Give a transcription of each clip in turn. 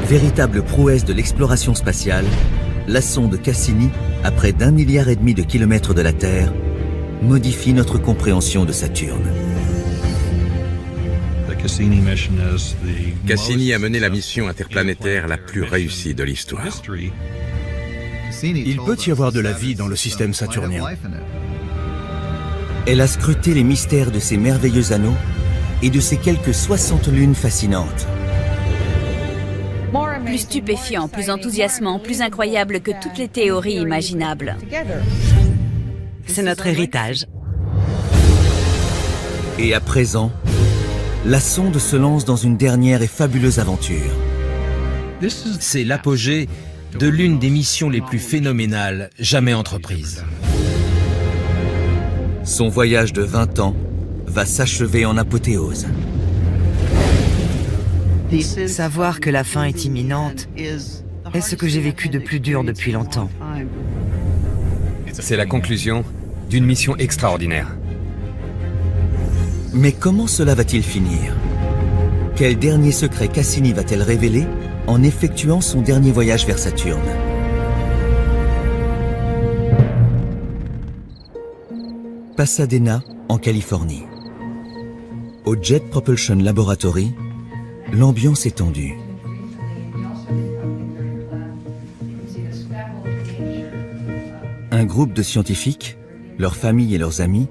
Véritable prouesse de l'exploration spatiale, la sonde Cassini, à près d'1,5 milliard de kilomètres de la Terre, modifie notre compréhension de Saturne. Cassini a mené la mission interplanétaire la plus réussie de l'histoire. Il peut y avoir de la vie dans le système saturnien. Elle a scruté les mystères de ces merveilleux anneaux et de ces quelques 60 lunes fascinantes. Plus stupéfiant, plus enthousiasmant, plus incroyable que toutes les théories imaginables. C'est notre héritage. Et à présent, la sonde se lance dans une dernière et fabuleuse aventure. C'est l'apogée de l'une des missions les plus phénoménales jamais entreprises. Son voyage de 20 ans va s'achever en apothéose. Savoir que la fin est imminente est ce que j'ai vécu de plus dur depuis longtemps. C'est la conclusion d'une mission extraordinaire. Mais comment cela va-t-il finir? Quel dernier secret Cassini va-t-elle révéler en effectuant son dernier voyage vers Saturne? Pasadena, en Californie. Au Jet Propulsion Laboratory, l'ambiance est tendue. Un groupe de scientifiques, leurs familles et leurs amis,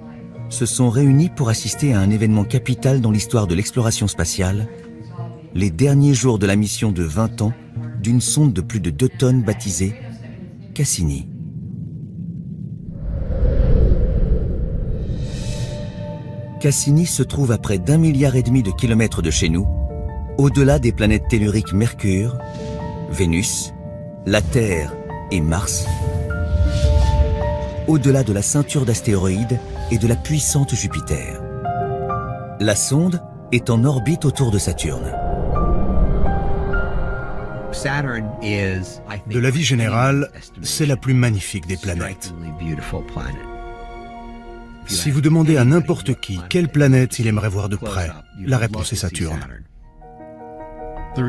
se sont réunis pour assister à un événement capital dans l'histoire de l'exploration spatiale, les derniers jours de la mission de 20 ans d'une sonde de plus de 2 tonnes baptisée Cassini. Cassini se trouve à près d'1,5 milliard de kilomètres de chez nous, au-delà des planètes telluriques Mercure, Vénus, la Terre et Mars, au-delà de la ceinture d'astéroïdes et de la puissante Jupiter. La sonde est en orbite autour de Saturne. De l'avis général, c'est la plus magnifique des planètes. Si vous demandez à n'importe qui quelle planète il aimerait voir de près, la réponse est Saturne.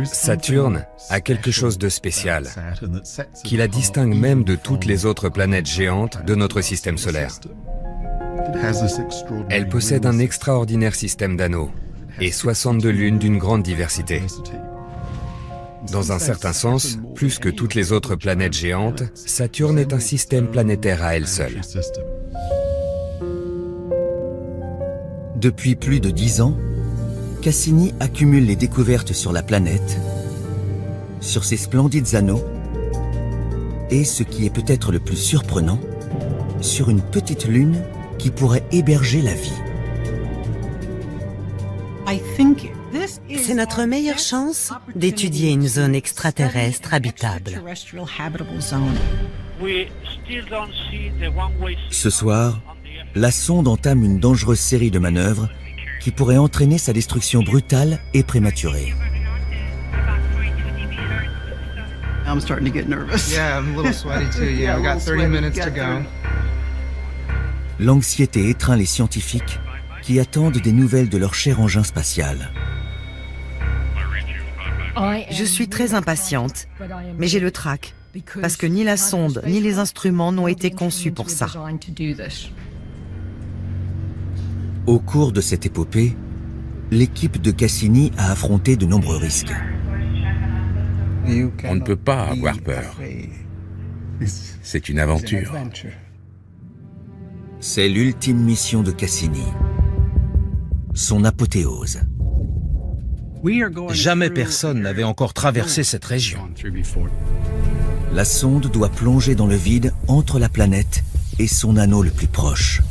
Saturne a quelque chose de spécial, qui la distingue même de toutes les autres planètes géantes de notre système solaire. Elle possède un extraordinaire système d'anneaux et 62 lunes d'une grande diversité. Dans un certain sens, plus que toutes les autres planètes géantes, Saturne est un système planétaire à elle seule. Depuis plus de 10 ans, Cassini accumule les découvertes sur la planète, sur ses splendides anneaux, et ce qui est peut-être le plus surprenant, sur une petite lune qui pourrait héberger la vie. C'est notre meilleure chance d'étudier une zone extraterrestre habitable. Ce soir, la sonde entame une dangereuse série de manœuvres qui pourrait entraîner sa destruction brutale et prématurée. I'm starting to get nervous. Yeah, I'm a little sweaty too. Yeah, we got 30 minutes to go. L'anxiété étreint les scientifiques qui attendent des nouvelles de leur cher engin spatial. Je suis très impatiente, mais j'ai le trac, parce que ni la sonde ni les instruments n'ont été conçus pour ça. Au cours de cette épopée, l'équipe de Cassini a affronté de nombreux risques. On ne peut pas avoir peur. C'est une aventure. C'est l'ultime mission de Cassini. Son apothéose. Jamais personne n'avait encore traversé cette région. La sonde doit plonger dans le vide entre la planète et son anneau le plus proche.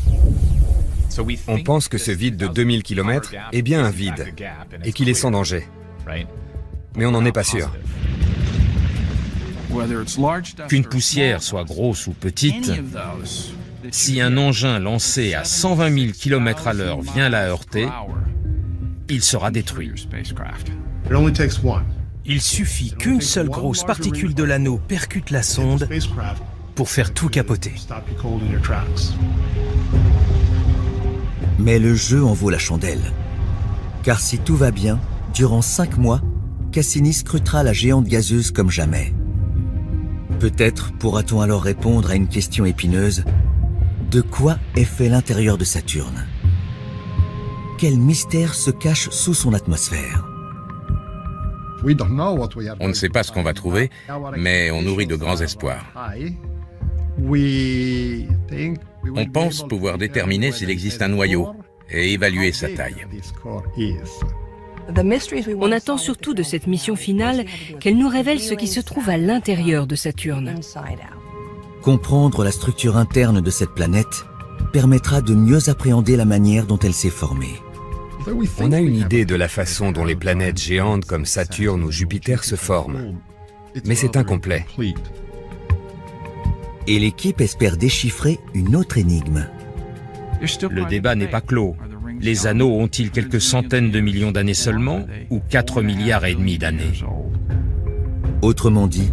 On pense que ce vide de 2000 km est bien un vide et qu'il est sans danger. Mais on n'en est pas sûr. Qu'une poussière soit grosse ou petite, si un engin lancé à 120 000 km à l'heure vient la heurter, il sera détruit. Il suffit qu'une seule grosse particule de l'anneau percute la sonde pour faire tout capoter. Mais le jeu en vaut la chandelle. Car si tout va bien, durant 5 mois, Cassini scrutera la géante gazeuse comme jamais. Peut-être pourra-t-on alors répondre à une question épineuse. De quoi est fait l'intérieur de Saturne? Quel mystère se cache sous son atmosphère? On ne sait pas ce qu'on va trouver, mais on nourrit de grands espoirs. On pense pouvoir déterminer s'il existe un noyau et évaluer sa taille. On attend surtout de cette mission finale qu'elle nous révèle ce qui se trouve à l'intérieur de Saturne. Comprendre la structure interne de cette planète permettra de mieux appréhender la manière dont elle s'est formée. On a une idée de la façon dont les planètes géantes comme Saturne ou Jupiter se forment, mais c'est incomplet. Et l'équipe espère déchiffrer une autre énigme. Le débat n'est pas clos. Les anneaux ont-ils quelques centaines de millions d'années seulement, ou 4,5 milliards d'années? Autrement dit,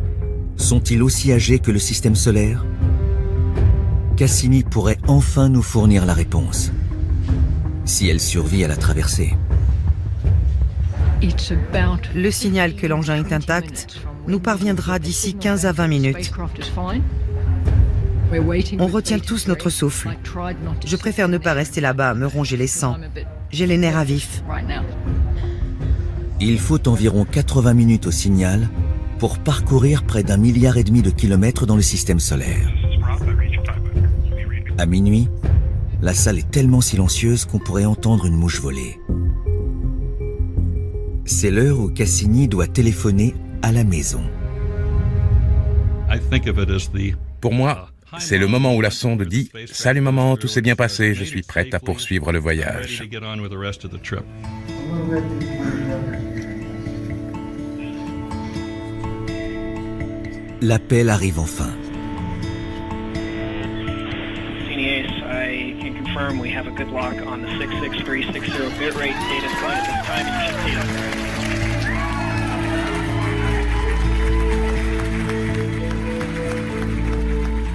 sont-ils aussi âgés que le système solaire? Cassini pourrait enfin nous fournir la réponse, si elle survit à la traversée. Le signal que l'engin est intact nous parviendra d'ici 15 à 20 minutes. On retient tous notre souffle. Je préfère ne pas rester là-bas à me ronger les sangs. J'ai les nerfs à vif. Il faut environ 80 minutes au signal pour parcourir près d'1,5 milliard de kilomètres dans le système solaire. À minuit, la salle est tellement silencieuse qu'on pourrait entendre une mouche voler. C'est l'heure où Cassini doit téléphoner à la maison. Pour moi, c'est le moment où la sonde dit « Salut maman, tout s'est bien passé, je suis prête à poursuivre le voyage ». L'appel arrive enfin.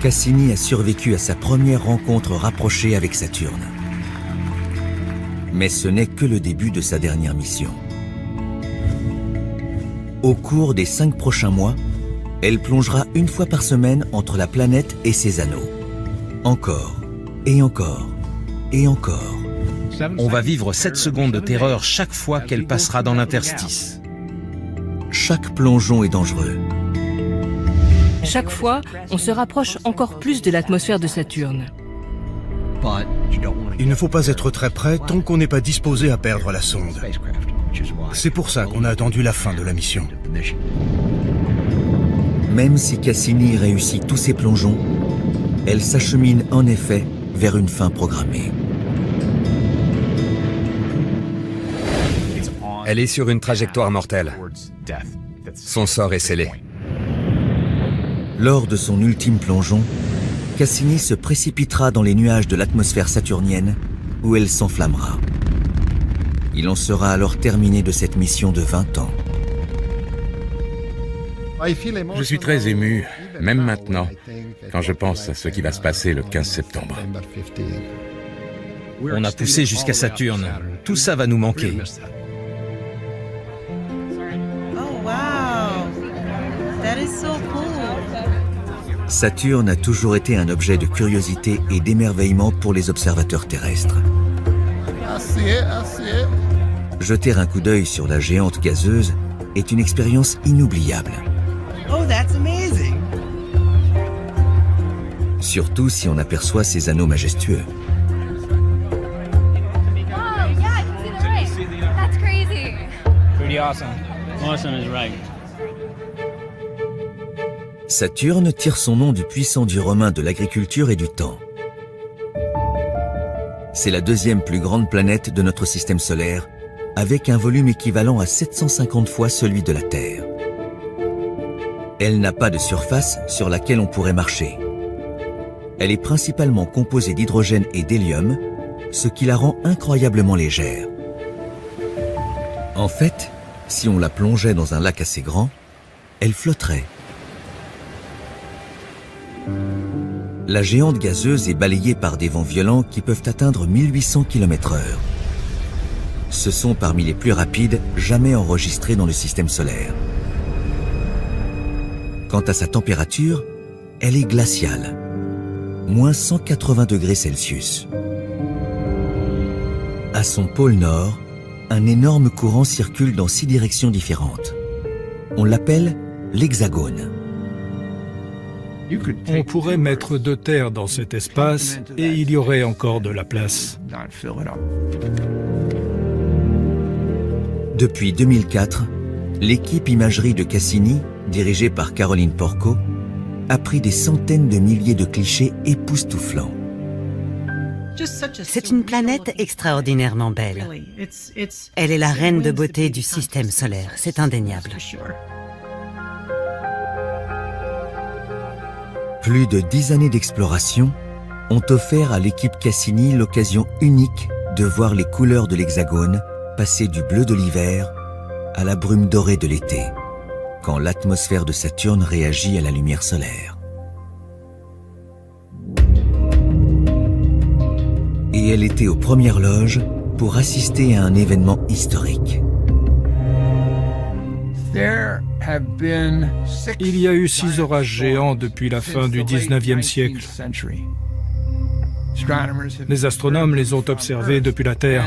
Cassini a survécu à sa première rencontre rapprochée avec Saturne. Mais ce n'est que le début de sa dernière mission. Au cours des 5 prochains mois, elle plongera une fois par semaine entre la planète et ses anneaux. Encore, et encore, et encore. On va vivre 7 secondes de terreur chaque fois qu'elle passera dans l'interstice. Chaque plongeon est dangereux. Chaque fois, on se rapproche encore plus de l'atmosphère de Saturne. Il ne faut pas être très près tant qu'on n'est pas disposé à perdre la sonde. C'est pour ça qu'on a attendu la fin de la mission. Même si Cassini réussit tous ses plongeons, elle s'achemine en effet vers une fin programmée. Elle est sur une trajectoire mortelle. Son sort est scellé. Lors de son ultime plongeon, Cassini se précipitera dans les nuages de l'atmosphère saturnienne où elle s'enflammera. Il en sera alors terminé de cette mission de 20 ans. Je suis très ému, même maintenant, quand je pense à ce qui va se passer le 15 septembre. On a poussé jusqu'à Saturne. Tout ça va nous manquer. Oh wow! That is so cool! Saturne a toujours été un objet de curiosité et d'émerveillement pour les observateurs terrestres. Jeter un coup d'œil sur la géante gazeuse est une expérience inoubliable. Oh, that's amazing! Surtout si on aperçoit ses anneaux majestueux. Saturne tire son nom du puissant dieu romain de l'agriculture et du temps. C'est la deuxième plus grande planète de notre système solaire, avec un volume équivalent à 750 fois celui de la Terre. Elle n'a pas de surface sur laquelle on pourrait marcher. Elle est principalement composée d'hydrogène et d'hélium, ce qui la rend incroyablement légère. En fait, si on la plongeait dans un lac assez grand, elle flotterait. La géante gazeuse est balayée par des vents violents qui peuvent atteindre 1800 km/h. Ce sont parmi les plus rapides jamais enregistrés dans le système solaire. Quant à sa température, elle est glaciale, moins 180 degrés Celsius. À son pôle nord, un énorme courant circule dans 6 directions différentes. On l'appelle l'hexagone. On pourrait mettre 2 terres dans cet espace et il y aurait encore de la place. Depuis 2004, l'équipe imagerie de Cassini, dirigée par Caroline Porco, a pris des centaines de milliers de clichés époustouflants. C'est une planète extraordinairement belle. Elle est la reine de beauté du système solaire, c'est indéniable. Plus de 10 années d'exploration ont offert à l'équipe Cassini l'occasion unique de voir les couleurs de l'hexagone passer du bleu de l'hiver à la brume dorée de l'été, quand l'atmosphère de Saturne réagit à la lumière solaire. Et elle était aux premières loges pour assister à un événement historique. Il y a eu 6 orages géants depuis la fin du 19e siècle. Les astronomes les ont observés depuis la Terre.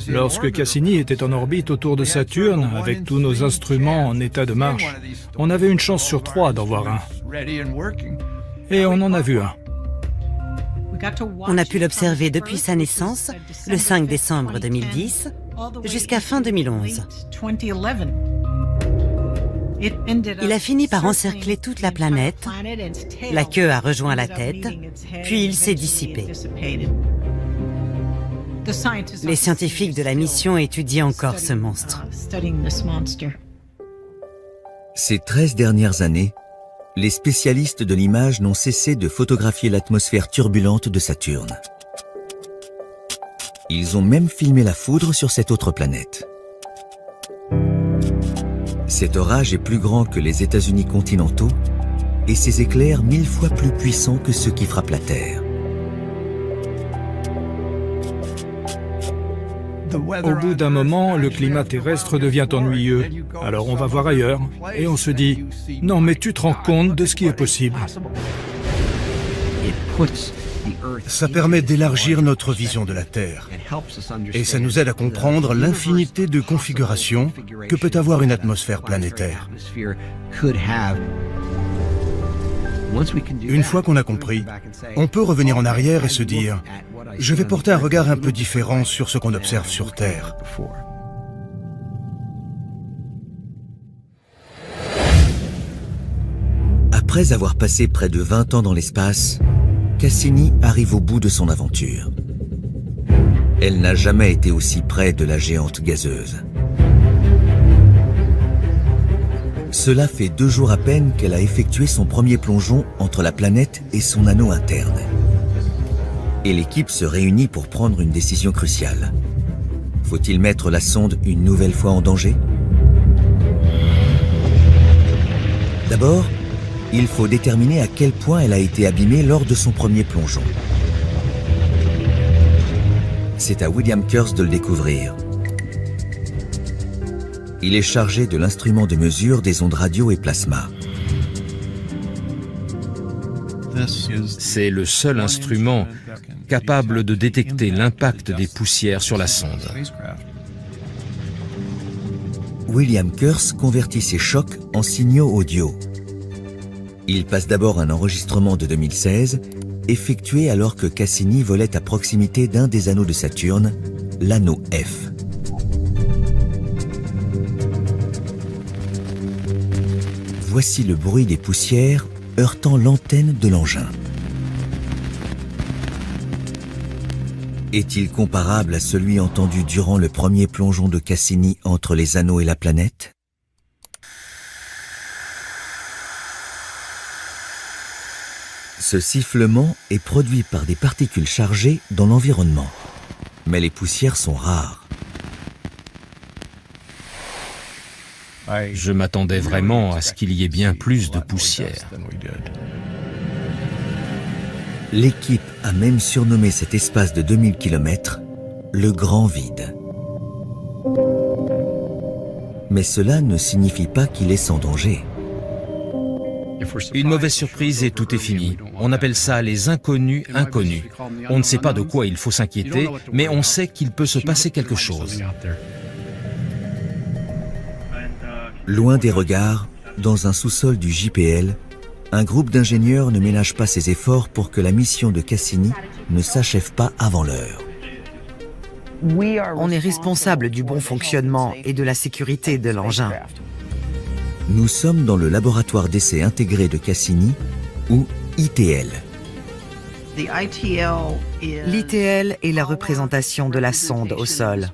Lorsque Cassini était en orbite autour de Saturne, avec tous nos instruments en état de marche, on avait une chance sur 3 d'en voir un. Et on en a vu un. On a pu l'observer depuis sa naissance, le 5 décembre 2010, jusqu'à fin 2011. Il a fini par encercler toute la planète, la queue a rejoint la tête, puis il s'est dissipé. Les scientifiques de la mission étudient encore ce monstre. Ces 13 dernières années, les spécialistes de l'image n'ont cessé de photographier l'atmosphère turbulente de Saturne. Ils ont même filmé la foudre sur cette autre planète. Cet orage est plus grand que les États-Unis continentaux et ses éclairs 1000 fois plus puissants que ceux qui frappent la Terre. Au bout d'un moment, le climat terrestre devient ennuyeux. Alors on va voir ailleurs et on se dit « Non mais tu te rends compte de ce qui est possible ». Ça permet d'élargir notre vision de la Terre. Et ça nous aide à comprendre l'infinité de configurations que peut avoir une atmosphère planétaire. Une fois qu'on a compris, on peut revenir en arrière et se dire « Je vais porter un regard un peu différent sur ce qu'on observe sur Terre ». Après avoir passé près de 20 ans dans l'espace, Cassini arrive au bout de son aventure. Elle n'a jamais été aussi près de la géante gazeuse. Cela fait 2 jours à peine qu'elle a effectué son premier plongeon entre la planète et son anneau interne. Et l'équipe se réunit pour prendre une décision cruciale. Faut-il mettre la sonde une nouvelle fois en danger? D'abord, il faut déterminer à quel point elle a été abîmée lors de son premier plongeon. C'est à William Kurtz de le découvrir. Il est chargé de l'instrument de mesure des ondes radio et plasma. C'est le seul instrument capable de détecter l'impact des poussières sur la sonde. William Kurtz convertit ces chocs en signaux audio. Il passe d'abord un enregistrement de 2016, effectué alors que Cassini volait à proximité d'un des anneaux de Saturne, l'anneau F. Voici le bruit des poussières heurtant l'antenne de l'engin. Est-il comparable à celui entendu durant le premier plongeon de Cassini entre les anneaux et la planète? Ce sifflement est produit par des particules chargées dans l'environnement. Mais les poussières sont rares. Je m'attendais vraiment à ce qu'il y ait bien plus de poussière. L'équipe a même surnommé cet espace de 2000 km le grand vide. Mais cela ne signifie pas qu'il est sans danger. Une mauvaise surprise et tout est fini. On appelle ça les inconnus inconnus. On ne sait pas de quoi il faut s'inquiéter, mais on sait qu'il peut se passer quelque chose. Loin des regards, dans un sous-sol du JPL, un groupe d'ingénieurs ne ménage pas ses efforts pour que la mission de Cassini ne s'achève pas avant l'heure. On est responsable du bon fonctionnement et de la sécurité de l'engin. Nous sommes dans le laboratoire d'essai intégré de Cassini, ou ITL. L'ITL est la représentation de la sonde au sol.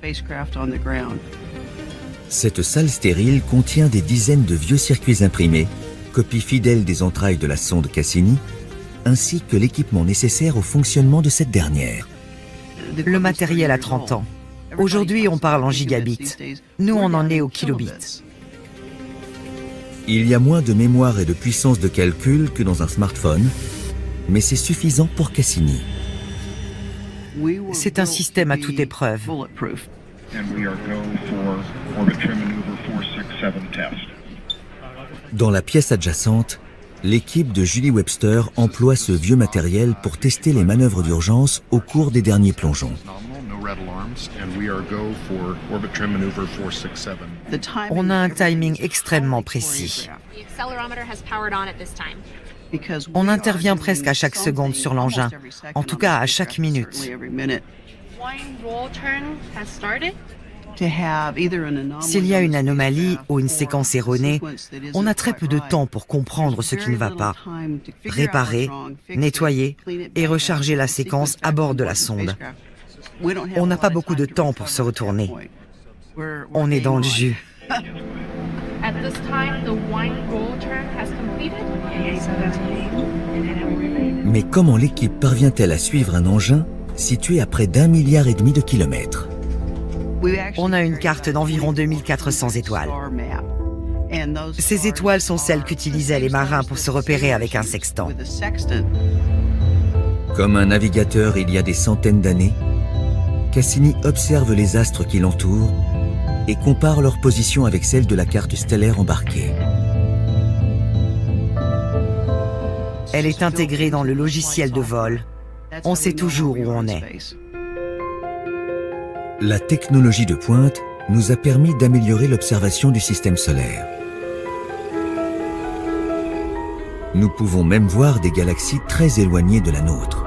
Cette salle stérile contient des dizaines de vieux circuits imprimés, copies fidèles des entrailles de la sonde Cassini, ainsi que l'équipement nécessaire au fonctionnement de cette dernière. Le matériel a 30 ans. Aujourd'hui, on parle en gigabits. Nous, on en est au kilobit. Il y a moins de mémoire et de puissance de calcul que dans un smartphone, mais c'est suffisant pour Cassini. C'est un système à toute épreuve. Dans la pièce adjacente, l'équipe de Julie Webster emploie ce vieux matériel pour tester les manœuvres d'urgence au cours des derniers plongeons. On a un timing extrêmement précis. On intervient presque à chaque seconde sur l'engin, en tout cas à chaque minute. S'il y a une anomalie ou une séquence erronée, on a très peu de temps pour comprendre ce qui ne va pas, réparer, nettoyer et recharger la séquence à bord de la sonde. On n'a pas beaucoup de temps pour se retourner. On est dans le jus. Mais comment l'équipe parvient-elle à suivre un engin situé à près d'1,5 milliard de kilomètres? On a une carte d'environ 2400 étoiles. Ces étoiles sont celles qu'utilisaient les marins pour se repérer avec un sextant. Comme un navigateur il y a des centaines d'années, Cassini observe les astres qui l'entourent et compare leur position avec celle de la carte stellaire embarquée. Elle est intégrée dans le logiciel de vol. On sait toujours où on est. La technologie de pointe nous a permis d'améliorer l'observation du système solaire. Nous pouvons même voir des galaxies très éloignées de la nôtre.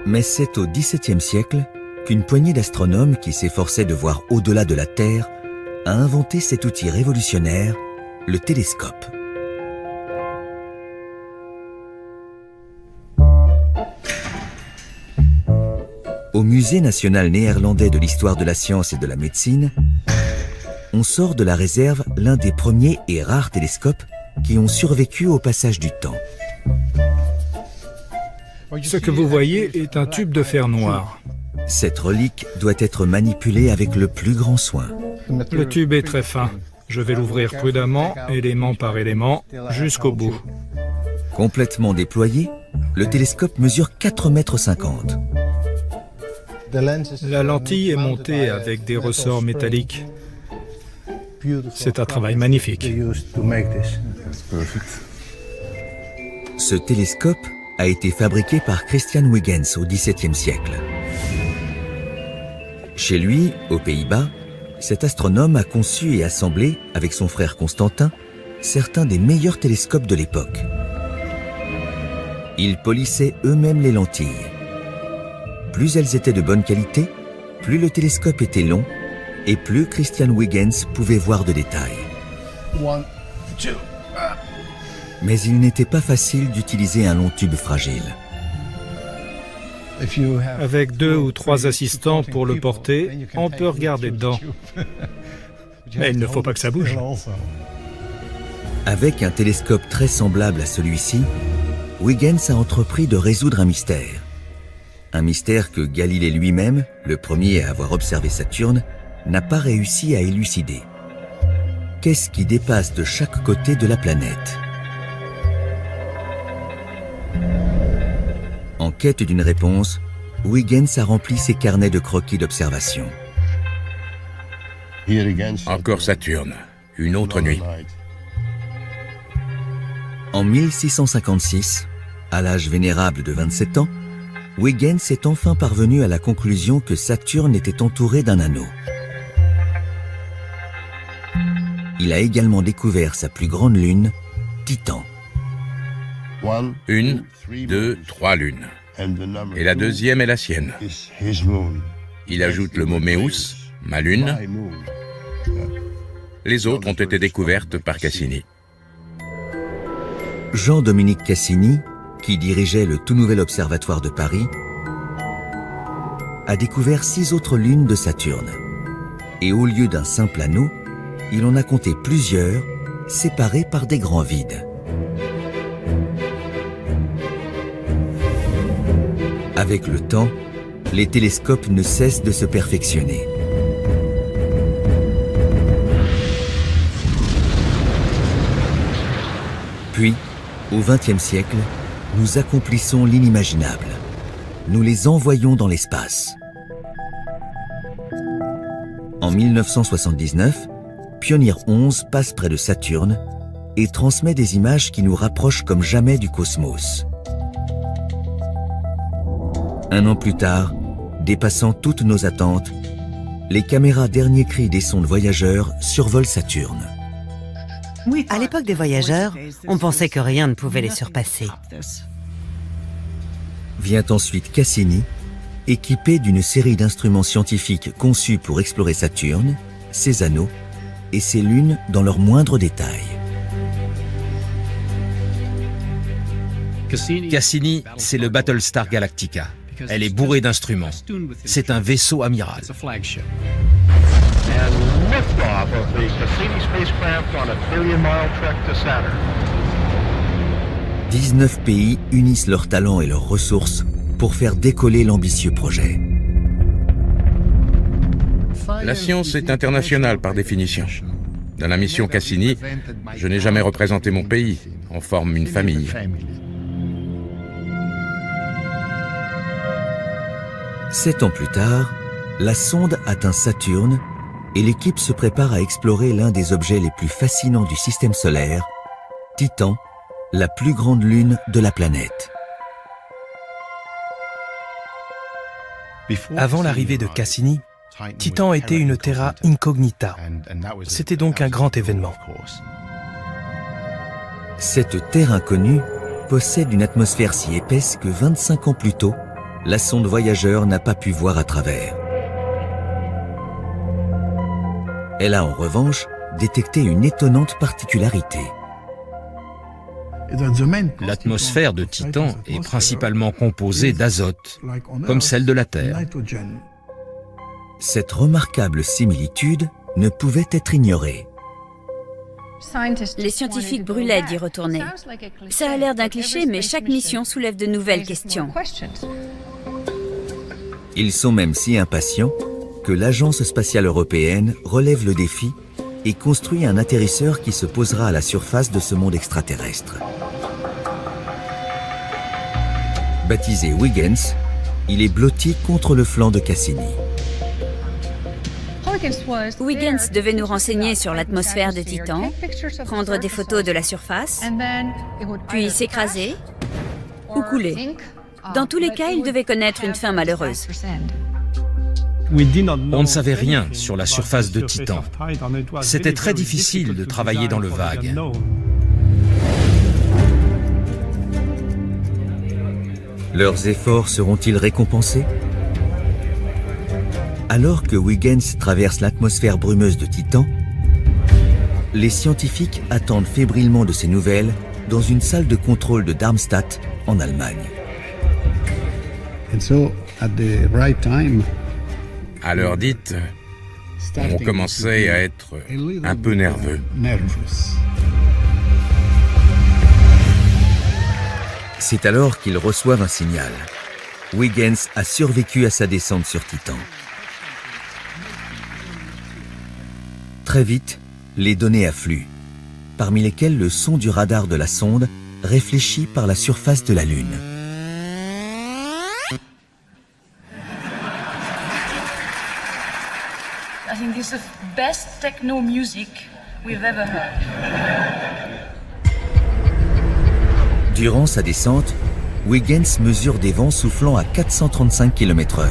Mais c'est au XVIIe siècle qu'une poignée d'astronomes qui s'efforçaient de voir au-delà de la Terre a inventé cet outil révolutionnaire, le télescope. Au Musée national néerlandais de l'histoire de la science et de la médecine, on sort de la réserve l'un des premiers et rares télescopes qui ont survécu au passage du temps. Ce que vous voyez est un tube de fer noir. Cette relique doit être manipulée avec le plus grand soin. Le tube est très fin. Je vais l'ouvrir prudemment, élément par élément, jusqu'au bout. Complètement déployé, le télescope mesure 4,50 m. La lentille est montée avec des ressorts métalliques. C'est un travail magnifique. Ce télescope a été fabriqué par Christian Huygens au XVIIe siècle. Chez lui, aux Pays-Bas, cet astronome a conçu et assemblé, avec son frère Constantin, certains des meilleurs télescopes de l'époque. Ils polissaient eux-mêmes les lentilles. Plus elles étaient de bonne qualité, plus le télescope était long et plus Christian Huygens pouvait voir de détails. Mais il n'était pas facile d'utiliser un long tube fragile. Avec 2 ou 3 assistants pour le porter, on peut regarder dedans. Mais il ne faut pas que ça bouge. Avec un télescope très semblable à celui-ci, Huygens a entrepris de résoudre un mystère. Un mystère que Galilée lui-même, le premier à avoir observé Saturne, n'a pas réussi à élucider. Qu'est-ce qui dépasse de chaque côté de la planète? En quête d'une réponse, Huygens a rempli ses carnets de croquis d'observation. Encore Saturne, une autre nuit. En 1656, à l'âge vénérable de 27 ans, Huygens est enfin parvenu à la conclusion que Saturne était entouré d'un anneau. Il a également découvert sa plus grande lune, Titan. 1, 2, 3 lunes. Et la deuxième est la sienne. Il ajoute le mot Méus, ma lune. Les autres ont été découvertes par Cassini. Jean-Dominique Cassini, qui dirigeait le tout nouvel observatoire de Paris, a découvert 6 autres lunes de Saturne. Et au lieu d'un simple anneau, il en a compté plusieurs, séparés par des grands vides. Avec le temps, les télescopes ne cessent de se perfectionner. Puis, au XXe siècle, nous accomplissons l'inimaginable. Nous les envoyons dans l'espace. En 1979, Pioneer 11 passe près de Saturne et transmet des images qui nous rapprochent comme jamais du cosmos. Un an plus tard, dépassant toutes nos attentes, les caméras dernier cri des sondes voyageurs survolent Saturne. À l'époque des voyageurs, on pensait que rien ne pouvait les surpasser. Vient ensuite Cassini, équipé d'une série d'instruments scientifiques conçus pour explorer Saturne, ses anneaux et ses lunes dans leurs moindres détails. Cassini, c'est le Battlestar Galactica. Elle est bourrée d'instruments. C'est un vaisseau amiral. 19 pays unissent leurs talents et leurs ressources pour faire décoller l'ambitieux projet. La science est internationale par définition. Dans la mission Cassini, je n'ai jamais représenté mon pays. On forme une famille. Sept ans plus tard, la sonde atteint Saturne et l'équipe se prépare à explorer l'un des objets les plus fascinants du système solaire, Titan, la plus grande lune de la planète. Avant l'arrivée de Cassini, Titan était une terra incognita. C'était donc un grand événement. Cette terre inconnue possède une atmosphère si épaisse que 25 ans plus tôt, la sonde voyageur n'a pas pu voir à travers. Elle a en revanche détecté une étonnante particularité. L'atmosphère de Titan est principalement composée d'azote, comme celle de la Terre. Cette remarquable similitude ne pouvait être ignorée. Les scientifiques brûlaient d'y retourner. Ça a l'air d'un cliché, mais chaque mission soulève de nouvelles questions. Ils sont même si impatients que l'Agence spatiale européenne relève le défi et construit un atterrisseur qui se posera à la surface de ce monde extraterrestre. Baptisé Huygens, il est blotti contre le flanc de Cassini. Huygens devait nous renseigner sur l'atmosphère de Titan, prendre des photos de la surface, puis s'écraser ou couler. Dans tous les cas, il devait connaître une fin malheureuse. On ne savait rien sur la surface de Titan. C'était très difficile de travailler dans le vague. Leurs efforts seront-ils récompensés? Alors que Huygens traverse l'atmosphère brumeuse de Titan, les scientifiques attendent fébrilement de ces nouvelles dans une salle de contrôle de Darmstadt, en Allemagne. À l'heure dite, on commençait à être un peu nerveux. C'est alors qu'ils reçoivent un signal. Huygens a survécu à sa descente sur Titan. Très vite, les données affluent, parmi lesquelles le son du radar de la sonde réfléchi par la surface de la Lune. I think this is the best techno music we've ever heard. Durant sa descente, Huygens mesure des vents soufflant à 435 km/h.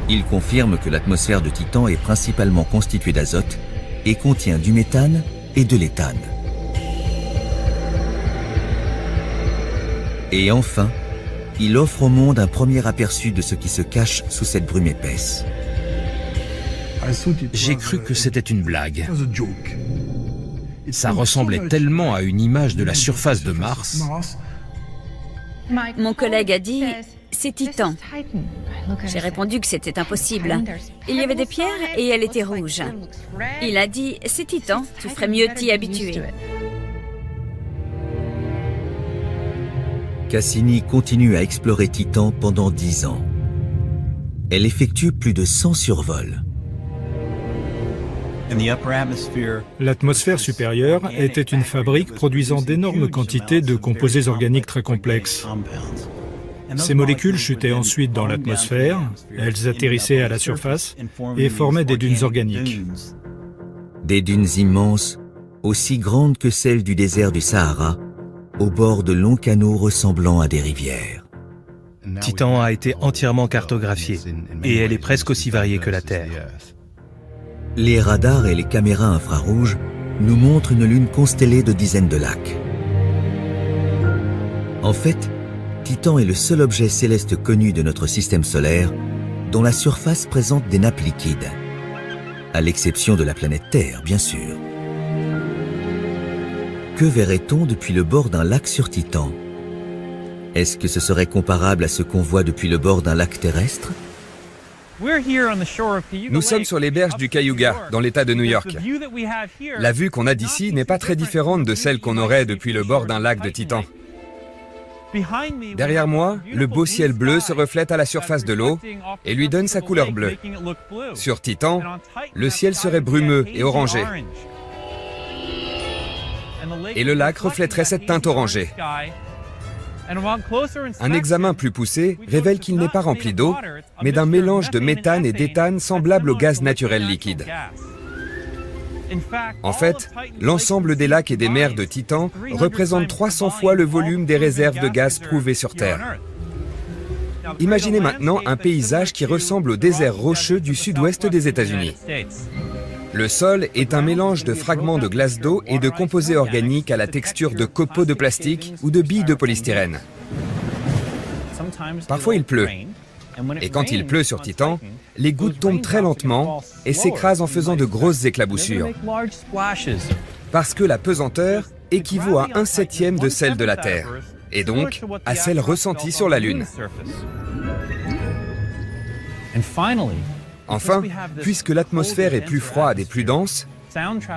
Il confirme que l'atmosphère de Titan est principalement constituée d'azote et contient du méthane et de l'éthane. Et enfin, il offre au monde un premier aperçu de ce qui se cache sous cette brume épaisse. J'ai cru que c'était une blague. Ça ressemblait tellement à une image de la surface de Mars. Mon collègue a dit « c'est Titan ». J'ai répondu que c'était impossible. Il y avait des pierres et elle était rouge. Il a dit « c'est Titan, tu ferais mieux de t'y habituer ». Cassini continue à explorer Titan pendant 10 ans. Elle effectue plus de 100 survols. L'atmosphère supérieure était une fabrique produisant d'énormes quantités de composés organiques très complexes. Ces molécules chutaient ensuite dans l'atmosphère, elles atterrissaient à la surface et formaient des dunes organiques. Des dunes immenses, aussi grandes que celles du désert du Sahara, au bord de longs canaux ressemblant à des rivières. Titan a été entièrement cartographiée et elle est presque aussi variée que la Terre. Les radars et les caméras infrarouges nous montrent une lune constellée de dizaines de lacs. En fait, Titan est le seul objet céleste connu de notre système solaire dont la surface présente des nappes liquides, à l'exception de la planète Terre, bien sûr. Que verrait-on depuis le bord d'un lac sur Titan? Est-ce que ce serait comparable à ce qu'on voit depuis le bord d'un lac terrestre? Nous sommes sur les berges du Cayuga, dans l'État de New York. La vue qu'on a d'ici n'est pas très différente de celle qu'on aurait depuis le bord d'un lac de Titan. Derrière moi, le beau ciel bleu se reflète à la surface de l'eau et lui donne sa couleur bleue. Sur Titan, le ciel serait brumeux et orangé. Et le lac reflèterait cette teinte orangée. Un examen plus poussé révèle qu'il n'est pas rempli d'eau, mais d'un mélange de méthane et d'éthane semblable au gaz naturel liquide. En fait, l'ensemble des lacs et des mers de Titan représente 300 fois le volume des réserves de gaz prouvées sur Terre. Imaginez maintenant un paysage qui ressemble au désert rocheux du sud-ouest des États-Unis. Le sol est un mélange de fragments de glace d'eau et de composés organiques à la texture de copeaux de plastique ou de billes de polystyrène. Parfois il pleut. Et quand il pleut sur Titan, les gouttes tombent très lentement et s'écrasent en faisant de grosses éclaboussures. Parce que la pesanteur équivaut à 1/7 de celle de la Terre, et donc à celle ressentie sur la Lune. Enfin, puisque l'atmosphère est plus froide et plus dense,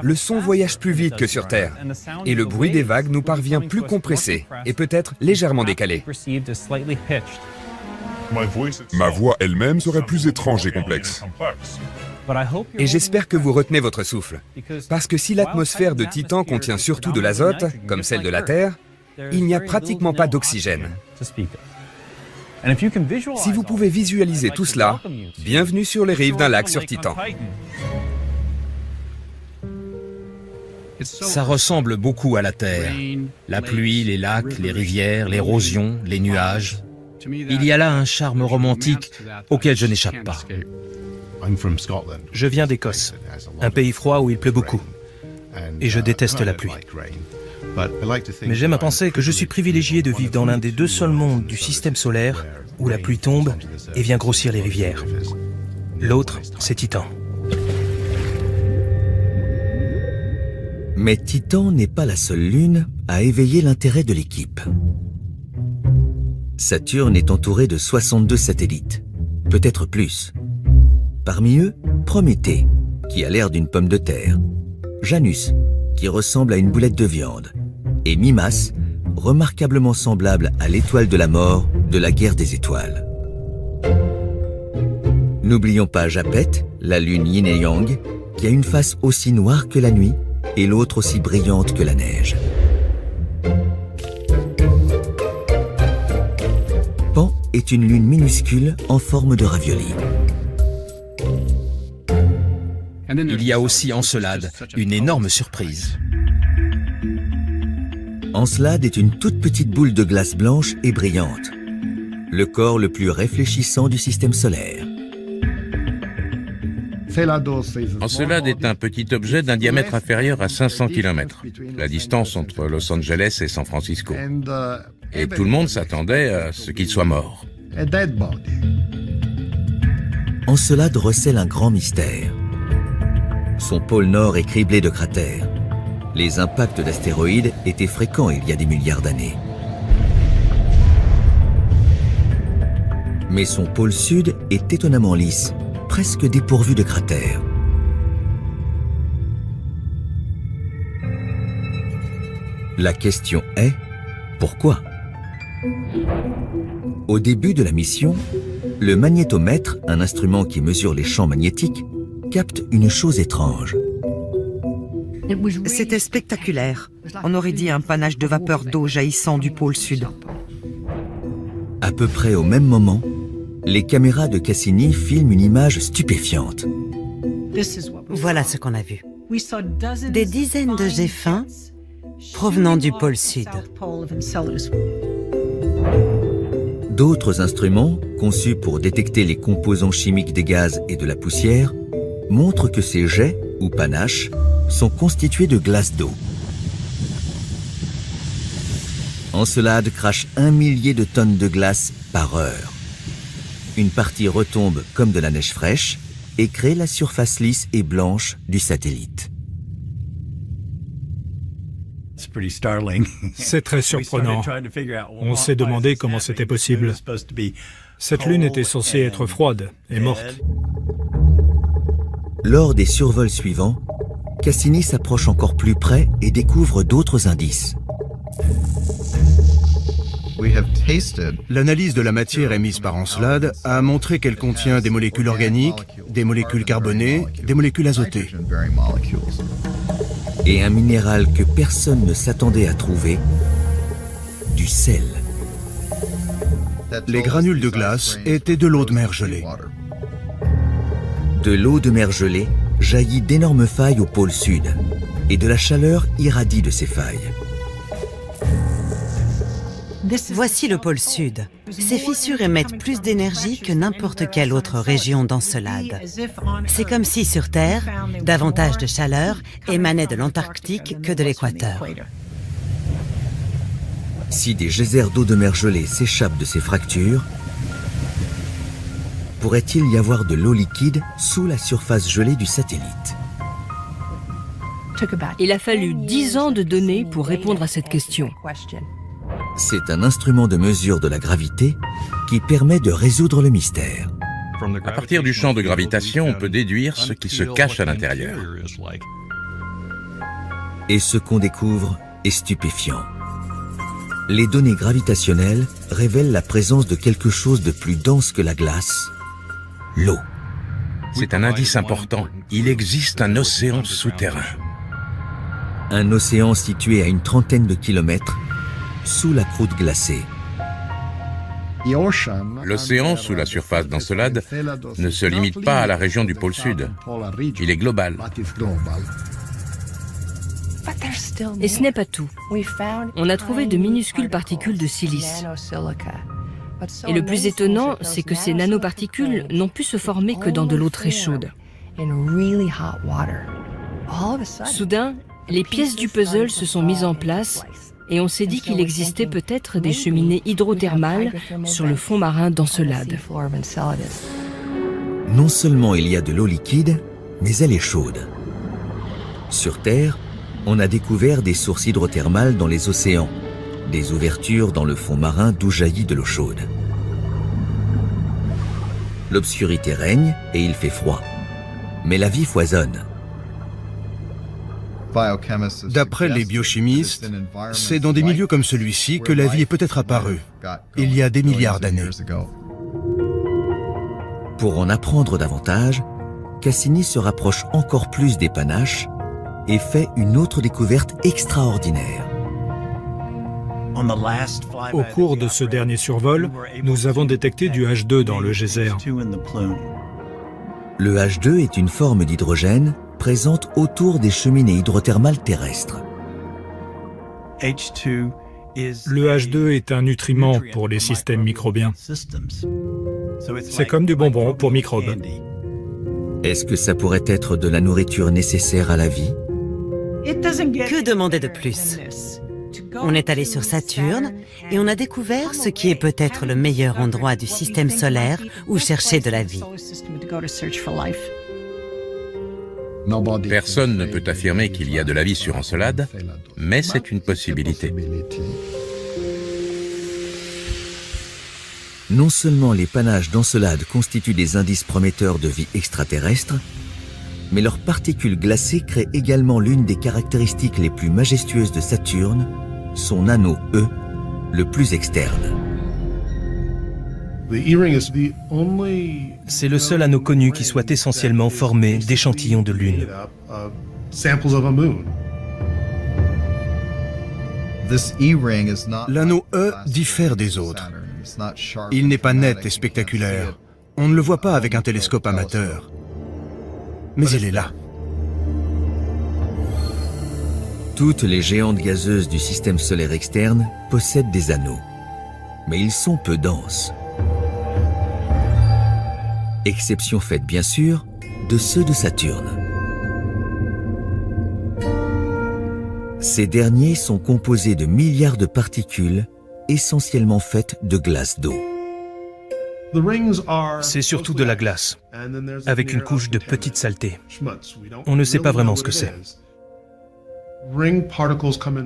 le son voyage plus vite que sur Terre, et le bruit des vagues nous parvient plus compressé et peut-être légèrement décalé. Ma voix elle-même serait plus étrange et complexe. Et j'espère que vous retenez votre souffle, parce que si l'atmosphère de Titan contient surtout de l'azote, comme celle de la Terre, il n'y a pratiquement pas d'oxygène. Si vous pouvez visualiser tout cela, bienvenue sur les rives d'un lac sur Titan. Ça ressemble beaucoup à la Terre. La pluie, les lacs, les rivières, l'érosion, les nuages. Il y a là un charme romantique auquel je n'échappe pas. Je viens d'Écosse, un pays froid où il pleut beaucoup. Et je déteste la pluie. Mais j'aime à penser que je suis privilégié de vivre dans l'un des 2 seuls mondes du système solaire où la pluie tombe et vient grossir les rivières. L'autre, c'est Titan. Mais Titan n'est pas la seule lune à éveiller l'intérêt de l'équipe. Saturne est entouré de 62 satellites, peut-être plus. Parmi eux, Prométhée, qui a l'air d'une pomme de terre, Janus, qui ressemble à une boulette de viande, et Mimas, remarquablement semblable à l'étoile de la mort de la guerre des étoiles. N'oublions pas Japet, la lune yin et yang, qui a une face aussi noire que la nuit et l'autre aussi brillante que la neige. Pan est une lune minuscule en forme de ravioli. Il y a aussi Encelade, une énorme surprise. Encelade est une toute petite boule de glace blanche et brillante, le corps le plus réfléchissant du système solaire. Encelade est un petit objet d'un diamètre inférieur à 500 km, la distance entre Los Angeles et San Francisco. Et tout le monde s'attendait à ce qu'il soit mort. Encelade recèle un grand mystère. Son pôle nord est criblé de cratères. Les impacts d'astéroïdes étaient fréquents il y a des milliards d'années. Mais son pôle sud est étonnamment lisse, presque dépourvu de cratères. La question est, pourquoi? Au début de la mission, le magnétomètre, un instrument qui mesure les champs magnétiques, capte une chose étrange. C'était spectaculaire. On aurait dit un panache de vapeur d'eau jaillissant du pôle sud. À peu près au même moment, les caméras de Cassini filment une image stupéfiante. Voilà ce qu'on a vu. Des dizaines de jets fins provenant du pôle sud. D'autres instruments, conçus pour détecter les composants chimiques des gaz et de la poussière, montrent que ces jets, ou panaches, sont constitués de glace d'eau. Encelade crache 1 millier de tonnes de glace par heure. Une partie retombe comme de la neige fraîche et crée la surface lisse et blanche du satellite. C'est très surprenant. On s'est demandé comment c'était possible. Cette lune était censée être froide et morte. Lors des survols suivants, Cassini s'approche encore plus près et découvre d'autres indices. L'analyse de la matière émise par Encelade a montré qu'elle contient des molécules organiques, des molécules carbonées, des molécules azotées. Et un minéral que personne ne s'attendait à trouver, du sel. Les granules de glace étaient de l'eau de mer gelée. De l'eau de mer gelée jaillit d'énormes failles au pôle sud, et de la chaleur irradie de ces failles. Voici le pôle sud. Ces fissures émettent plus d'énergie que n'importe quelle autre région d'Encelade. C'est comme si sur Terre, davantage de chaleur émanait de l'Antarctique que de l'équateur. Si des geysers d'eau de mer gelée s'échappent de ces fractures, pourrait-il y avoir de l'eau liquide sous la surface gelée du satellite? Il a fallu 10 ans de données pour répondre à cette question. C'est un instrument de mesure de la gravité qui permet de résoudre le mystère. À partir du champ de gravitation, on peut déduire ce qui se cache à l'intérieur. Et ce qu'on découvre est stupéfiant. Les données gravitationnelles révèlent la présence de quelque chose de plus dense que la glace, l'eau. C'est un indice important. Il existe un océan souterrain. Un océan situé à une trentaine de kilomètres sous la croûte glacée. L'océan sous la surface d'Encelade ne se limite pas à la région du pôle sud. Il est global. Et ce n'est pas tout. On a trouvé de minuscules particules de silice. Et le plus étonnant, c'est que ces nanoparticules n'ont pu se former que dans de l'eau très chaude. Soudain, les pièces du puzzle se sont mises en place et on s'est dit qu'il existait peut-être des cheminées hydrothermales sur le fond marin d'Encelade. Non seulement il y a de l'eau liquide, mais elle est chaude. Sur Terre, on a découvert des sources hydrothermales dans les océans, des ouvertures dans le fond marin d'où jaillit de l'eau chaude. L'obscurité règne et il fait froid. Mais la vie foisonne. D'après les biochimistes, c'est dans des milieux comme celui-ci que la vie est peut-être apparue, il y a des milliards d'années. Pour en apprendre davantage, Cassini se rapproche encore plus des panaches et fait une autre découverte extraordinaire. Au cours de ce dernier survol, nous avons détecté du H2 dans le geyser. Le H2 est une forme d'hydrogène présente autour des cheminées hydrothermales terrestres. Le H2 est un nutriment pour les systèmes microbiens. C'est comme du bonbon pour microbes. Est-ce que ça pourrait être de la nourriture nécessaire à la vie? Que demander de plus? On est allé sur Saturne et on a découvert ce qui est peut-être le meilleur endroit du système solaire où chercher de la vie. Personne ne peut affirmer qu'il y a de la vie sur Encelade, mais c'est une possibilité. Non seulement les panaches d'Encelade constituent des indices prometteurs de vie extraterrestre, mais leurs particules glacées créent également l'une des caractéristiques les plus majestueuses de Saturne, son anneau E, le plus externe. C'est le seul anneau connu qui soit essentiellement formé d'échantillons de Lune. L'anneau E diffère des autres. Il n'est pas net et spectaculaire. On ne le voit pas avec un télescope amateur. Mais il est là. Toutes les géantes gazeuses du système solaire externe possèdent des anneaux, mais ils sont peu denses. Exception faite bien sûr de ceux de Saturne. Ces derniers sont composés de milliards de particules essentiellement faites de glace d'eau. C'est surtout de la glace, avec une couche de petites saletés. On ne sait pas vraiment ce que c'est.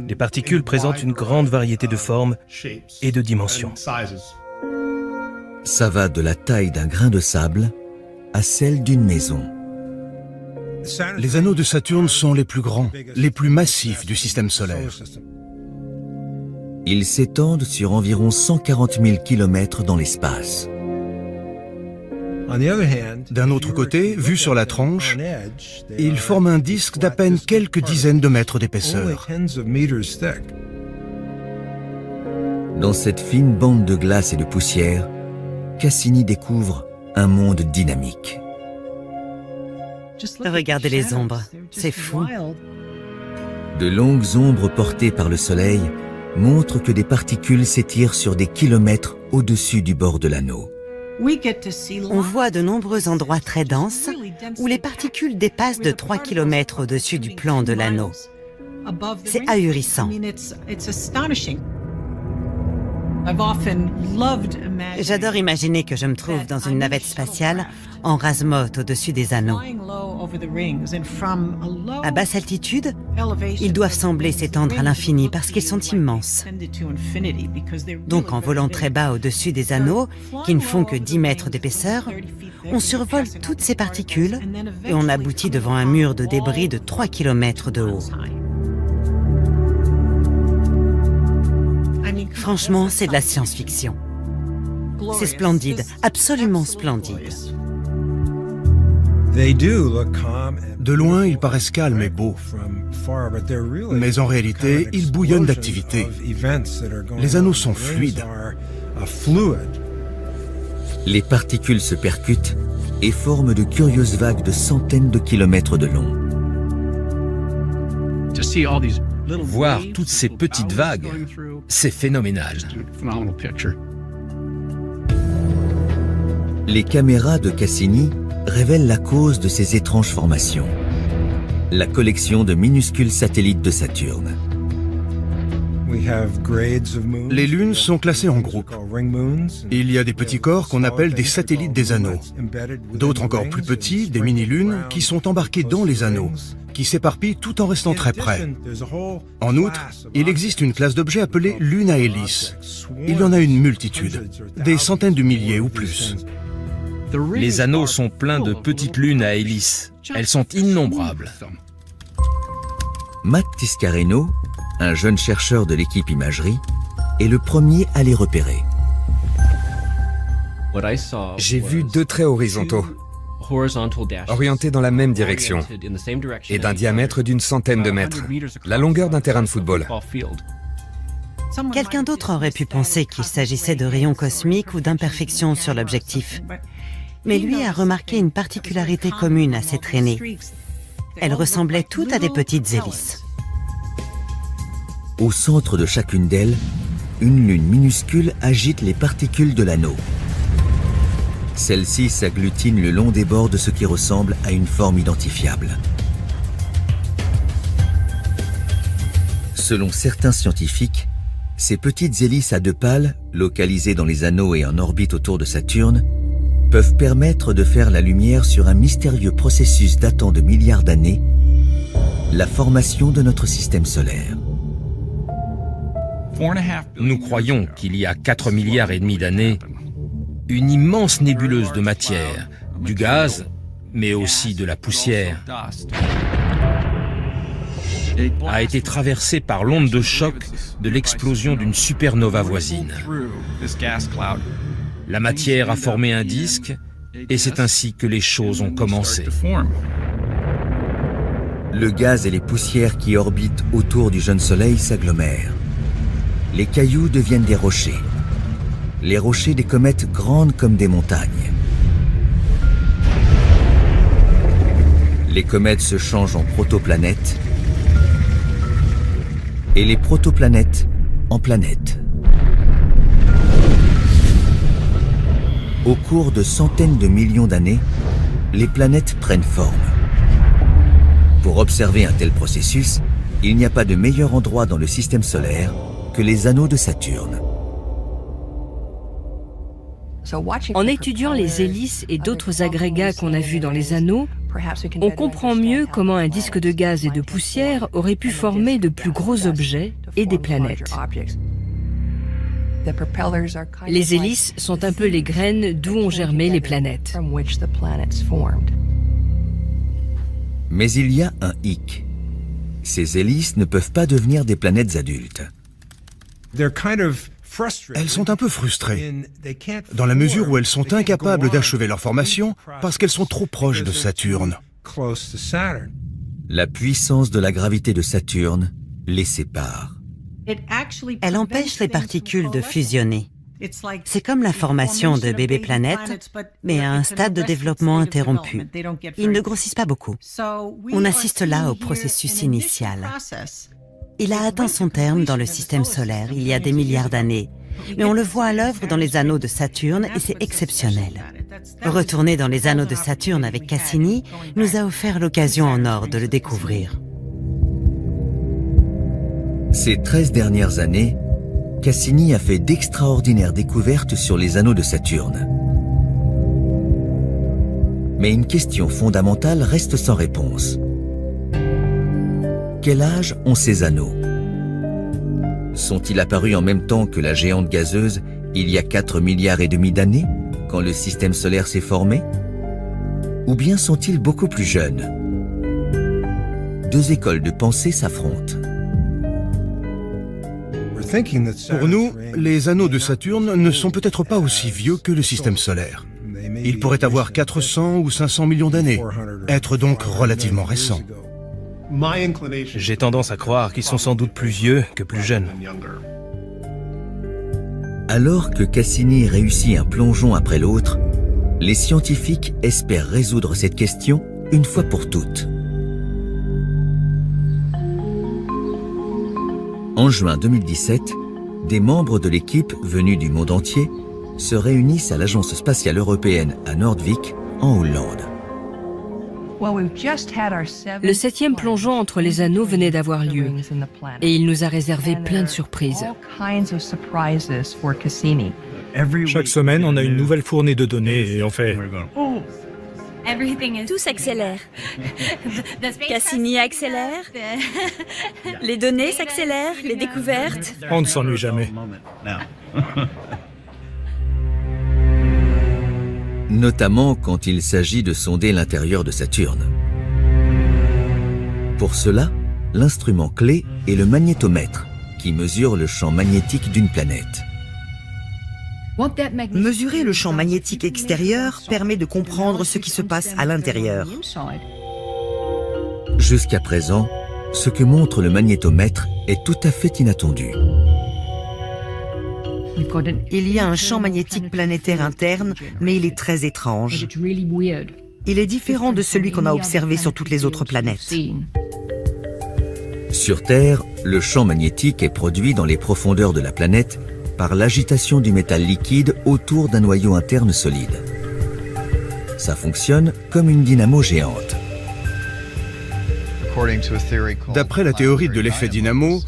Les particules présentent une grande variété de formes et de dimensions. Ça va de la taille d'un grain de sable à celle d'une maison. Les anneaux de Saturne sont les plus grands, les plus massifs du système solaire. Ils s'étendent sur environ 140 000 km dans l'espace. D'un autre côté, vu sur la tranche, ils forment un disque d'à peine quelques dizaines de mètres d'épaisseur. Dans cette fine bande de glace et de poussière, Cassini découvre un monde dynamique. Regardez les ombres, c'est fou. De longues ombres portées par le soleil montrent que des particules s'étirent sur des kilomètres au-dessus du bord de l'anneau. On voit de nombreux endroits très denses où les particules dépassent de 3 km au-dessus du plan de l'anneau. C'est ahurissant. J'adore imaginer que je me trouve dans une navette spatiale en rase-motte au-dessus des anneaux. À basse altitude, ils doivent sembler s'étendre à l'infini parce qu'ils sont immenses. Donc en volant très bas au-dessus des anneaux, qui ne font que 10 mètres d'épaisseur, on survole toutes ces particules et on aboutit devant un mur de débris de 3 km de haut. Franchement, c'est de la science-fiction. C'est splendide, absolument splendide. De loin, ils paraissent calmes et beaux. Mais en réalité, ils bouillonnent d'activité. Les anneaux sont fluides. Les particules se percutent et forment de curieuses vagues de centaines de kilomètres de long. Voir toutes ces petites vagues, c'est phénoménal. Les caméras de Cassini révèlent la cause de ces étranges formations. La collection de minuscules satellites de Saturne. Les lunes sont classées en groupes. Il y a des petits corps qu'on appelle des satellites des anneaux. D'autres encore plus petits, des mini-lunes, qui sont embarqués dans les anneaux, qui s'éparpillent tout en restant très près. En outre, il existe une classe d'objets appelée lune à hélice. Il y en a une multitude, des centaines de milliers ou plus. Les anneaux sont pleins de petites lunes à hélices. Elles sont innombrables. Matt Tiscareno, un jeune chercheur de l'équipe imagerie, est le premier à les repérer. J'ai vu 2 traits horizontaux, orientés dans la même direction, et d'un diamètre d'une centaine de mètres, la longueur d'un terrain de football. Quelqu'un d'autre aurait pu penser qu'il s'agissait de rayons cosmiques ou d'imperfections sur l'objectif. Mais lui a remarqué une particularité commune à ces traînées. Elles ressemblaient toutes à des petites hélices. Au centre de chacune d'elles, une lune minuscule agite les particules de l'anneau. Celles-ci s'agglutinent le long des bords de ce qui ressemble à une forme identifiable. Selon certains scientifiques, ces petites hélices à deux pales, localisées dans les anneaux et en orbite autour de Saturne, peuvent permettre de faire la lumière sur un mystérieux processus datant de milliards d'années, la formation de notre système solaire. Nous croyons qu'il y a 4 milliards et demi d'années, une immense nébuleuse de matière, du gaz, mais aussi de la poussière, a été traversée par l'onde de choc de l'explosion d'une supernova voisine. La matière a formé un disque et c'est ainsi que les choses ont commencé. Le gaz et les poussières qui orbitent autour du jeune soleil s'agglomèrent. Les cailloux deviennent des rochers. Les rochers des comètes grandes comme des montagnes. Les comètes se changent en protoplanètes et les protoplanètes en planètes. Au cours de centaines de millions d'années, les planètes prennent forme. Pour observer un tel processus, il n'y a pas de meilleur endroit dans le système solaire que les anneaux de Saturne. En étudiant les hélices et d'autres agrégats qu'on a vus dans les anneaux, on comprend mieux comment un disque de gaz et de poussière aurait pu former de plus gros objets et des planètes. Les hélices sont un peu les graines d'où ont germé les planètes. Mais il y a un hic. Ces hélices ne peuvent pas devenir des planètes adultes. Elles sont un peu frustrées, dans la mesure où elles sont incapables d'achever leur formation parce qu'elles sont trop proches de Saturne. La puissance de la gravité de Saturne les sépare. Elle empêche les particules de fusionner. C'est comme la formation de bébés planètes, mais à un stade de développement interrompu. Ils ne grossissent pas beaucoup. On assiste là au processus initial. Il a atteint son terme dans le système solaire il y a des milliards d'années, mais on le voit à l'œuvre dans les anneaux de Saturne et c'est exceptionnel. Retourner dans les anneaux de Saturne avec Cassini nous a offert l'occasion en or de le découvrir. Ces 13 dernières années, Cassini a fait d'extraordinaires découvertes sur les anneaux de Saturne. Mais une question fondamentale reste sans réponse. Quel âge ont ces anneaux? Sont-ils apparus en même temps que la géante gazeuse il y a 4 milliards et demi d'années, quand le système solaire s'est formé? Ou bien sont-ils beaucoup plus jeunes? Deux écoles de pensée s'affrontent. Pour nous, les anneaux de Saturne ne sont peut-être pas aussi vieux que le système solaire. Ils pourraient avoir 400 ou 500 millions d'années, être donc relativement récents. J'ai tendance à croire qu'ils sont sans doute plus vieux que plus jeunes. Alors que Cassini réussit un plongeon après l'autre, les scientifiques espèrent résoudre cette question une fois pour toutes. En juin 2017, des membres de l'équipe venus du monde entier se réunissent à l'Agence spatiale européenne à Noordwijk, en Hollande. Le 7e plongeon entre les anneaux venait d'avoir lieu et il nous a réservé plein de surprises. Chaque semaine, on a une nouvelle fournée de données et on fait... Tout s'accélère. Cassini accélère. Les données s'accélèrent, les découvertes. On ne s'ennuie jamais. Notamment quand il s'agit de sonder l'intérieur de Saturne. Pour cela, l'instrument clé est le magnétomètre, qui mesure le champ magnétique d'une planète. Mesurer le champ magnétique extérieur permet de comprendre ce qui se passe à l'intérieur. Jusqu'à présent, ce que montre le magnétomètre est tout à fait inattendu. Il y a un champ magnétique planétaire interne, mais il est très étrange. Il est différent de celui qu'on a observé sur toutes les autres planètes. Sur Terre, le champ magnétique est produit dans les profondeurs de la planète par l'agitation du métal liquide autour d'un noyau interne solide. Ça fonctionne comme une dynamo géante. D'après la théorie de l'effet dynamo,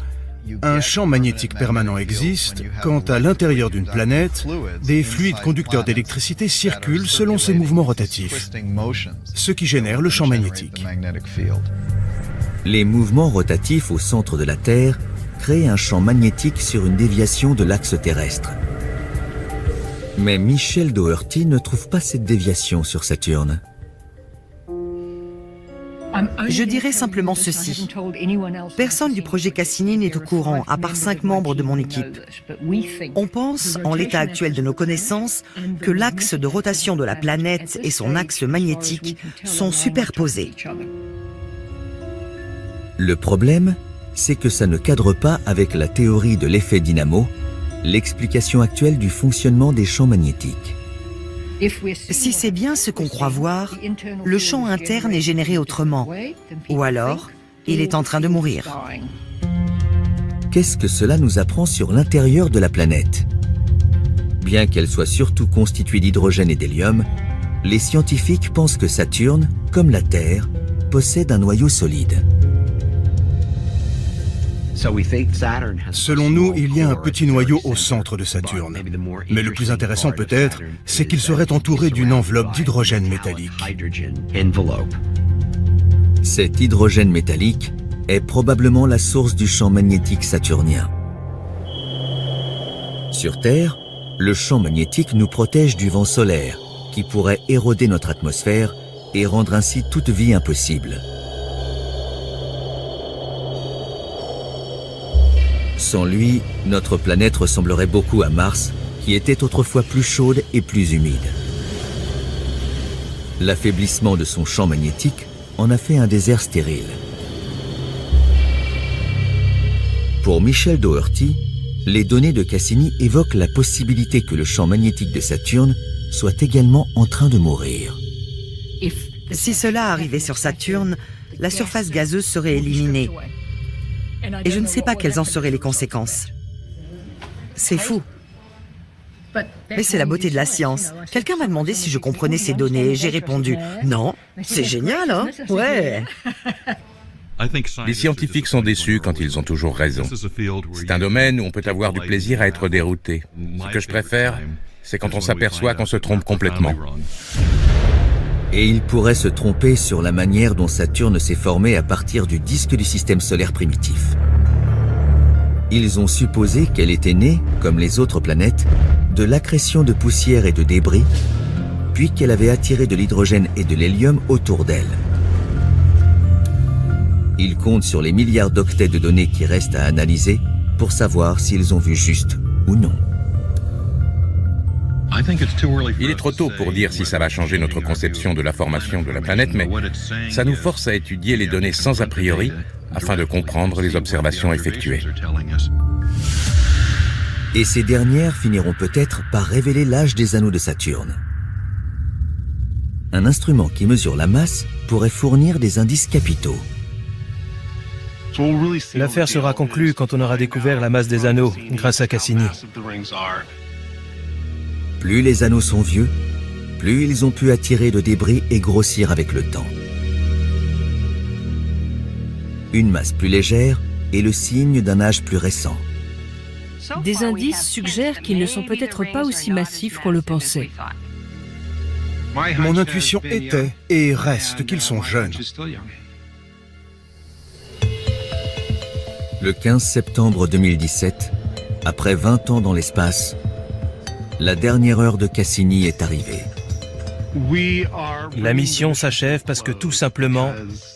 un champ magnétique permanent existe quand, à l'intérieur d'une planète, des fluides conducteurs d'électricité circulent selon ces mouvements rotatifs, ce qui génère le champ magnétique. Les mouvements rotatifs au centre de la Terre créent un champ magnétique sur une déviation de l'axe terrestre. Mais Michel Doherty ne trouve pas cette déviation sur Saturne. Je dirais simplement ceci. Personne du projet Cassini n'est au courant, à part 5 membres de mon équipe. On pense, en l'état actuel de nos connaissances, que l'axe de rotation de la planète et son axe magnétique sont superposés. Le problème, c'est que ça ne cadre pas avec la théorie de l'effet dynamo, l'explication actuelle du fonctionnement des champs magnétiques. Si c'est bien ce qu'on croit voir, le champ interne est généré autrement, ou alors il est en train de mourir. Qu'est-ce que cela nous apprend sur l'intérieur de la planète? Bien qu'elle soit surtout constituée d'hydrogène et d'hélium, les scientifiques pensent que Saturne, comme la Terre, possède un noyau solide. Selon nous, il y a un petit noyau au centre de Saturne. Mais le plus intéressant peut-être, c'est qu'il serait entouré d'une enveloppe d'hydrogène métallique. Cet hydrogène métallique est probablement la source du champ magnétique saturnien. Sur Terre, le champ magnétique nous protège du vent solaire, qui pourrait éroder notre atmosphère et rendre ainsi toute vie impossible. Sans lui, notre planète ressemblerait beaucoup à Mars, qui était autrefois plus chaude et plus humide. L'affaiblissement de son champ magnétique en a fait un désert stérile. Pour Michel Doherty, les données de Cassini évoquent la possibilité que le champ magnétique de Saturne soit également en train de mourir. Si cela arrivait sur Saturne, la surface gazeuse serait éliminée. Et je ne sais pas quelles en seraient les conséquences. C'est fou. Mais c'est la beauté de la science. Quelqu'un m'a demandé si je comprenais ces données et j'ai répondu « Non, c'est génial, hein? Ouais !» Les scientifiques sont déçus quand ils ont toujours raison. C'est un domaine où on peut avoir du plaisir à être dérouté. Ce que je préfère, c'est quand on s'aperçoit qu'on se trompe complètement. Et il pourrait se tromper sur la manière dont Saturne s'est formé à partir du disque du système solaire primitif. Ils ont supposé qu'elle était née, comme les autres planètes, de l'accrétion de poussière et de débris, puis qu'elle avait attiré de l'hydrogène et de l'hélium autour d'elle. Ils comptent sur les milliards d'octets de données qui restent à analyser pour savoir s'ils ont vu juste ou non. Il est trop tôt pour dire si ça va changer notre conception de la formation de la planète, mais ça nous force à étudier les données sans a priori afin de comprendre les observations effectuées. Et ces dernières finiront peut-être par révéler l'âge des anneaux de Saturne. Un instrument qui mesure la masse pourrait fournir des indices capitaux. L'affaire sera conclue quand on aura découvert la masse des anneaux, grâce à Cassini. Plus les anneaux sont vieux, plus ils ont pu attirer de débris et grossir avec le temps. Une masse plus légère est le signe d'un âge plus récent. Des indices suggèrent qu'ils ne sont peut-être pas aussi massifs qu'on le pensait. Mon intuition était et reste qu'ils sont jeunes. Le 15 septembre 2017, après 20 ans dans l'espace, la dernière heure de Cassini est arrivée. La mission s'achève parce que tout simplement,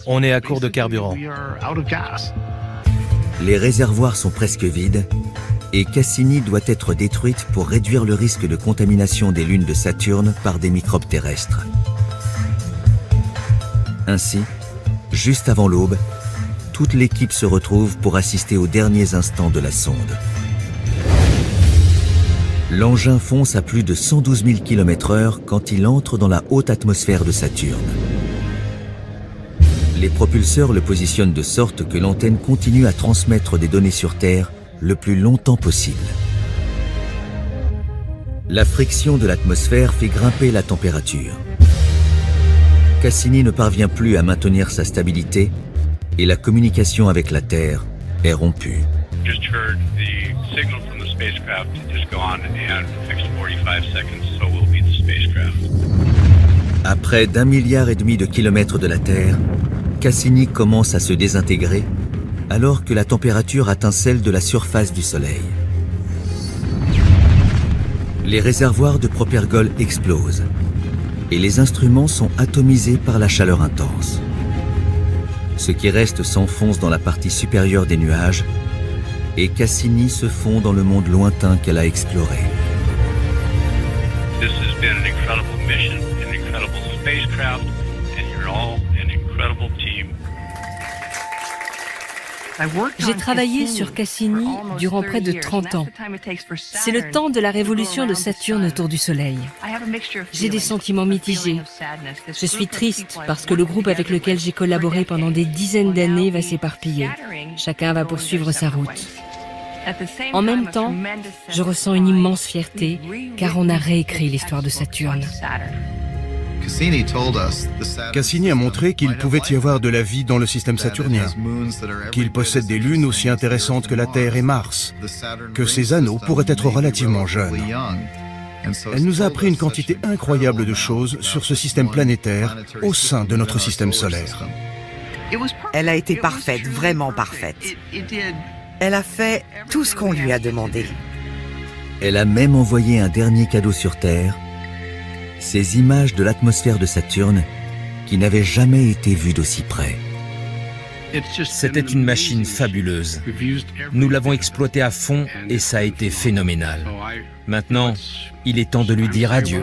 on est à court de carburant. Les réservoirs sont presque vides et Cassini doit être détruite pour réduire le risque de contamination des lunes de Saturne par des microbes terrestres. Ainsi, juste avant l'aube, toute l'équipe se retrouve pour assister aux derniers instants de la sonde. L'engin fonce à plus de 112 000 km/h quand il entre dans la haute atmosphère de Saturne. Les propulseurs le positionnent de sorte que l'antenne continue à transmettre des données sur Terre le plus longtemps possible. La friction de l'atmosphère fait grimper la température. Cassini ne parvient plus à maintenir sa stabilité et la communication avec la Terre est rompue. À près d'1,5 milliard de kilomètres de la Terre, Cassini commence à se désintégrer alors que la température atteint celle de la surface du Soleil. Les réservoirs de propergol explosent et les instruments sont atomisés par la chaleur intense. Ce qui reste s'enfonce dans la partie supérieure des nuages et Cassini se fond dans le monde lointain qu'elle a exploré. This has been an incredible mission, an incredible spacecraft, and you're all an incredible team. J'ai travaillé sur Cassini durant près de 30 ans. C'est le temps de la révolution de Saturne autour du Soleil. J'ai des sentiments mitigés. Je suis triste parce que le groupe avec lequel j'ai collaboré pendant des dizaines d'années va s'éparpiller. Chacun va poursuivre sa route. En même temps, je ressens une immense fierté car on a réécrit l'histoire de Saturne. Cassini a montré qu'il pouvait y avoir de la vie dans le système saturnien, qu'il possède des lunes aussi intéressantes que la Terre et Mars, que ses anneaux pourraient être relativement jeunes. Elle nous a appris une quantité incroyable de choses sur ce système planétaire au sein de notre système solaire. Elle a été parfaite, vraiment parfaite. Elle a fait tout ce qu'on lui a demandé. Elle a même envoyé un dernier cadeau sur Terre, ces images de l'atmosphère de Saturne qui n'avaient jamais été vues d'aussi près. C'était une machine fabuleuse. Nous l'avons exploitée à fond et ça a été phénoménal. Maintenant, il est temps de lui dire adieu.